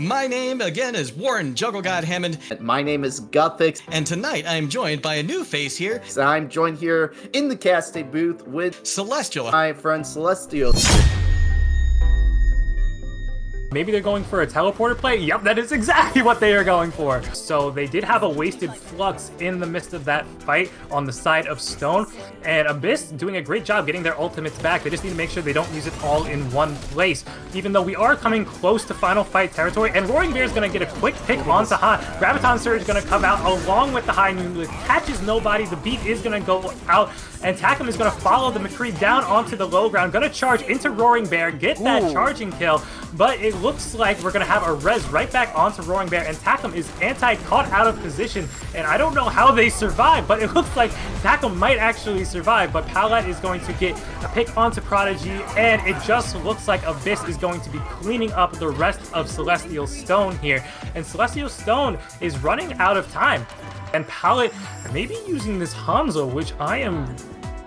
My name, again, is Warren Juggle God Hammond. My name is Guthix. And tonight I am joined by a new face here. I'm joined here in the casting booth with Celestial. My friend Celestial. Maybe they're going for a teleporter play? Yep, that is exactly what they are going for. So they did have a wasted flux in the midst of that fight on the side of Stone. And Abyss doing a great job getting their ultimates back. They just need to make sure they don't use it all in one place. Even though we are coming close to final fight territory. And Roaring Bear is going to get a quick pick onto Han. Graviton Surge is going to come out along with the High Noon. It catches nobody. The beat is going to go out. And Takum is going to follow the McCree down onto the low ground. Going to charge into Roaring Bear. Get that charging kill. But it looks like we're going to have a res right back onto Roaring Bear, and Takum is anti-caught out of position, and I don't know how they survive, but it looks like Takum might actually survive, but Palat is going to get a pick onto Prodigy, and it just looks like Abyss is going to be cleaning up the rest of Celestial Stone here, and Celestial Stone is running out of time, and Palat maybe using this Hanzo, which I am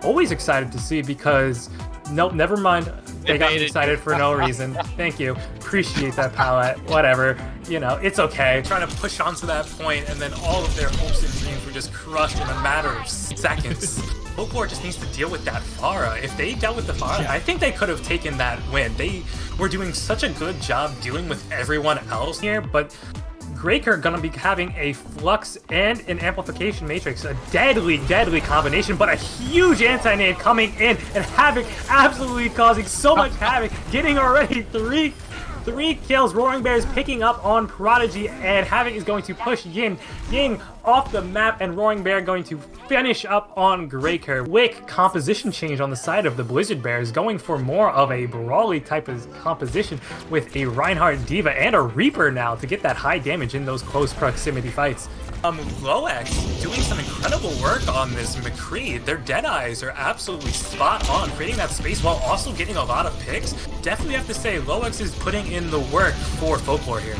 always excited to see because, nope, never mind. They got me excited for no reason. Thank you. Appreciate that, Palette. Whatever. You know, it's okay. Trying to push on to that point, and then all of their hopes and dreams were just crushed in a matter of seconds. Folklore just needs to deal with that Pharah. If they dealt with the Pharah, I think they could have taken that win. They were doing such a good job dealing with everyone else here, but Graker gonna be having a Flux and an Amplification Matrix, a deadly combination, but a huge anti-nade coming in, and Havoc absolutely causing so much havoc, getting already three kills. Roaring Bear is picking up on Prodigy, and Havoc is going to push Yin off the map, and Roaring Bear going to finish up on Graker. Quick composition change on the side of the Blizzard Bears, going for more of a brawly type of composition with a Reinhardt Diva and a Reaper now to get that high damage in those close proximity fights. Loex doing some incredible work on this McCree. Their Deadeyes are absolutely spot on, creating that space while also getting a lot of picks. Definitely have to say, Loex is putting in the work for Folklore here.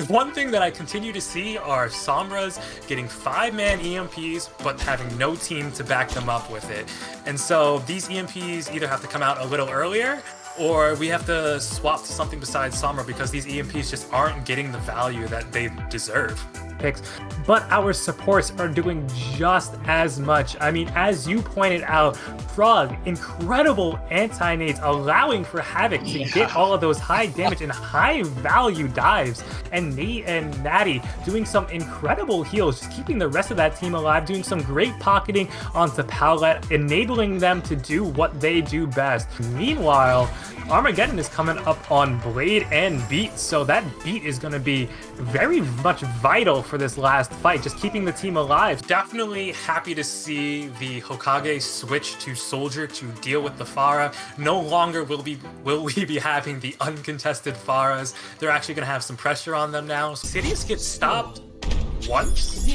One thing that I continue to see are Sombras getting 5-man EMPs, but having no team to back them up with it. And so these EMPs either have to come out a little earlier, or we have to swap to something besides Sombra because these EMPs just aren't getting the value that they deserve. Picks, but our supports are doing just as much. I mean, as you pointed out, Frog, incredible anti-nades, allowing for Havoc to get all of those high damage and high value dives, and Nate and Natty doing some incredible heals, just keeping the rest of that team alive, doing some great pocketing onto Paulette, enabling them to do what they do best. Meanwhile, Armageddon is coming up on Blade and Beat, so that Beat is going to be very much vital for this last fight, just keeping the team alive. Definitely happy to see the Hokage switch to Soldier to deal with the Pharah. No longer will we be having the uncontested Pharahs. They're actually going to have some pressure on them now. Sidious gets stopped once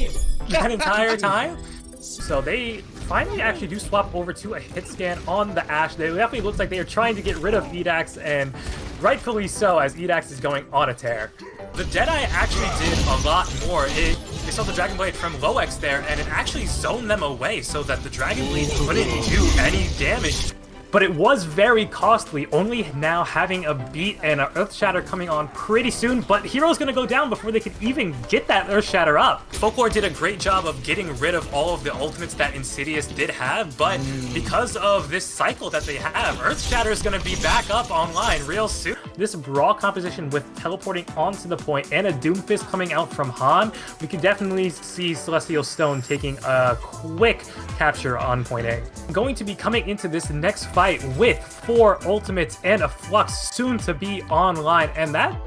that entire time. So they finally actually do swap over to a hit scan on the Ashe. It definitely looks like they are trying to get rid of Edax, and rightfully so, as Edax is going on a tear. The Deadeye actually did a lot more. They saw the Dragon Blade from Loex there, and it actually zoned them away so that the Dragon Blade couldn't do any damage. But it was very costly, only now having a Beat and an Earth Shatter coming on pretty soon, but Hero's gonna go down before they could even get that Earth Shatter up. Folklore did a great job of getting rid of all of the ultimates that Insidious did have, but because of this cycle that they have, Earth Shatter is gonna be back up online real soon. This Brawl composition with teleporting onto the point and a Doomfist coming out from Han, we could definitely see Celestial Stone taking a quick capture on point A. Going to be coming into this next fight with 4 ultimates and a Flux soon to be online, and that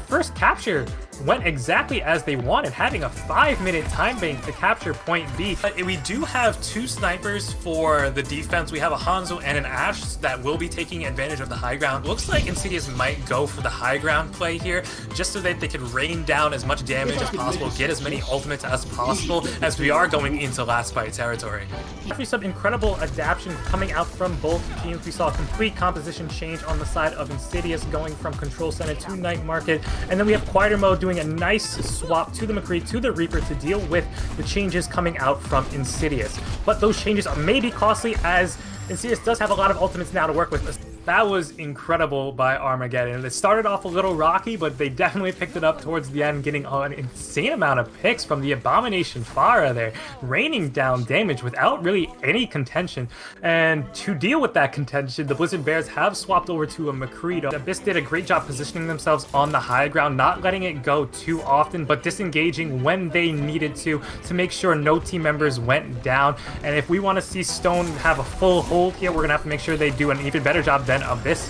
first capture went exactly as they wanted, having a 5-minute time bank to capture point B. But we do have 2 snipers for the defense. We have a Hanzo and an Ashe that will be taking advantage of the high ground. Looks like Insidious might go for the high ground play here, just so that they could rain down as much damage as possible, get as many ultimates as possible, as we are going into last fight territory. Definitely some incredible adaptation coming out from both teams. We saw a complete composition change on the side of Insidious, going from Control Center to Night Market, and then we have Quieter Mode doing a nice swap to the McCree, to the Reaper, to deal with the changes coming out from Insidious. But those changes may be costly, as Insidious does have a lot of ultimates now to work with. That was incredible by Armageddon. It started off a little rocky, but they definitely picked it up towards the end, getting an insane amount of picks from the Abomination Farah there, raining down damage without really any contention. And to deal with that contention, the Blizzard Bears have swapped over to a McCree. Abyss did a great job positioning themselves on the high ground, not letting it go too often, but disengaging when they needed to make sure no team members went down. And if we want to see Stone have a full hold here, we're going to have to make sure they do an even better job than Abyss.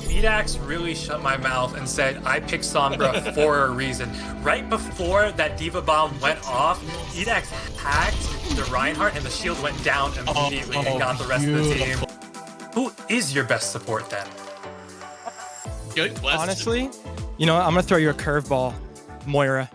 Edax really shut my mouth and said, I picked Sombra for a reason. Right before that Diva Bomb went off, Edax hacked the Reinhardt and the shield went down immediately and got the rest of the team. Who is your best support then? Good question. Honestly, you know what? I'm gonna throw you a curveball, Moira.